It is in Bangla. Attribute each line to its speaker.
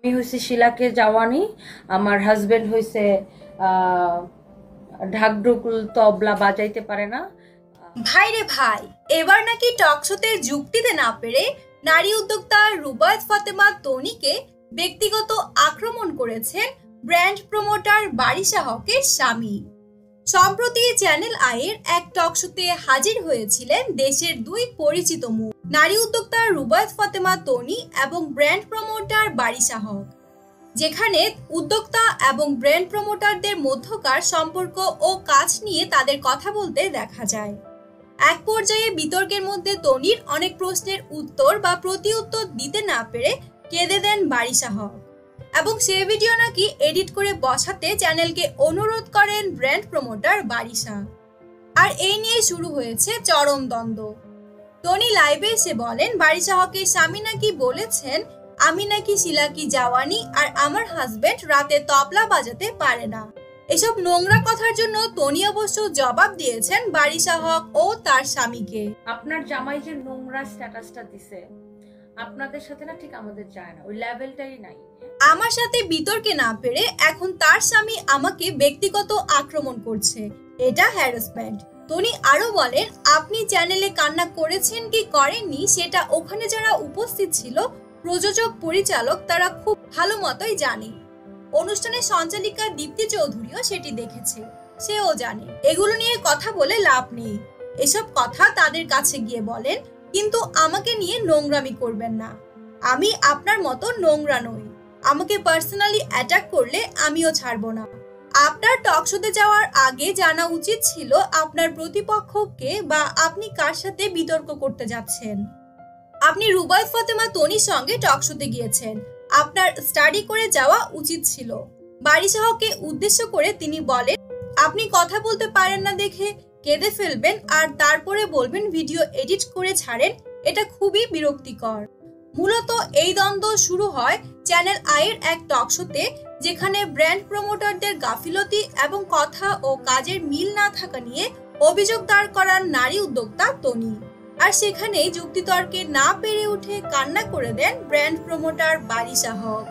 Speaker 1: আমি হইছে শিলাকে জাওয়ানি, আমার হাজবেন্ড হইছে ঢাকঢোল তবলা বাজাইতে পারে না।
Speaker 2: ভাই রে ভাই, এবার নাকি টকশোতে যুগ দিতে না পেরে নারী উদ্যোক্তা রুবায়েত ফাতেমা তনিকে ব্যক্তিগত আক্রমণ করেছেন ব্র্যান্ড প্রমোটার বারিশা হকের স্বামী। সম্প্রতি চ্যানেল আইয়ের এক টকশোতে হাজির হয়েছিলেন দেশের দুই পরিচিত মুখ, নারী উদ্যোক্তা রুবায়েত ফাতেমা তনি এবং ব্র্যান্ড প্রমোটার বারিশা হক, যেখানে উদ্যোক্তা এবং ব্র্যান্ড প্রমোটারদের মধ্যকার সম্পর্ক ও কাজ নিয়ে তাদের কথা বলতে দেখা যায়। এক পর্যায়ে বিতর্কের মধ্যে তনির অনেক প্রশ্নের উত্তর বা প্রতি উত্তর দিতে না পেরে কেঁদে দেন বারিশা হক এবং সে ভিডিও নাকি এডিট করে বসাতে চ্যানেলকে অনুরোধ করেন ব্র্যান্ড প্রমোটার বারিশা। আর এই নিয়ে শুরু হয়েছে চরম দ্বন্দ্ব। তনি লাইভে এসে বলেন বারিশা হকের স্বামী নাকি বলেছেন আমি নাকি শিলাকি জাওয়ানি আর আমার হাজবেন্ড রাতে তবলা বাজাতে পারে না। এসব নোংরা কথার জন্য তনি অবশ্য জবাব দিয়েছেন বারিশা হক ও তার স্বামীকে।
Speaker 1: আপনার জামাই যে নোংরা স্ট্যাটাসটা দিছে আপনাদের সাথে না ঠিক আমাদের যায় না, ওই লেভেলটাই নাই।
Speaker 2: আমার সাথে বিতর্কে না পেরে এখন তার স্বামী আমাকে ব্যক্তিগত আক্রমণ করছে, এটা হ্যারাসমেন্ট। তনি আরো বলেন আপনি চ্যানেলে কান্না করেছেন কি করেননি সেটা ওখানে যারা উপস্থিত ছিল প্রযোজক পরিচালক তারা খুব ভালো মতোই জানে। অনুষ্ঠানের সঞ্চালিকা দীপ্তি চৌধুরীও সেটি দেখেছে, সেও জানে। এগুলো নিয়ে কথা বলে লাভ নেই, এসব কথা তাদের কাছে গিয়ে বলেন, কিন্তু আমাকে নিয়ে নোংরামি করবেন না। আমি আপনার মতো নোংরা নই, আমাকে পার্সোনালি অ্যাটাক করলে আমিও ছাড়বো না। আপনার টকশোতে যাওয়ার আগে জানা উচিত ছিল আপনার প্রতিপক্ষকে বা আপনি কার সাথে বিতর্ক করতে যাচ্ছেন। আপনি রুবায়েত ফাতেমা তনির সঙ্গে টকশোতে গিয়েছেন, আপনার স্টাডি করে যাওয়া উচিত ছিল। বারিশা হককে উদ্দেশ্য করে তিনি বলেন আপনি কথা বলতে পারেন না দেখে কেঁদে ফেলবেন আর তারপরে বলবেন ভিডিও এডিট করে ছাড়েন, এটা খুবই বিরক্তিকর। মূলত এই দ্বন্দ্ব শুরু হয় চ্যানেল আইয়ের এক টকশোতে, যেখানে ব্র্যান্ড প্রমোটারদের গাফিলতি এবং কথা ও কাজের মিল না থাকা নিয়ে অভিযোগ দাঁড় করান নারী উদ্যোক্তা তনি। আর সেখানেই যুক্তিতর্কে না পেরে উঠে কান্না করে দেন ব্র্যান্ড প্রমোটার বারিশা হক।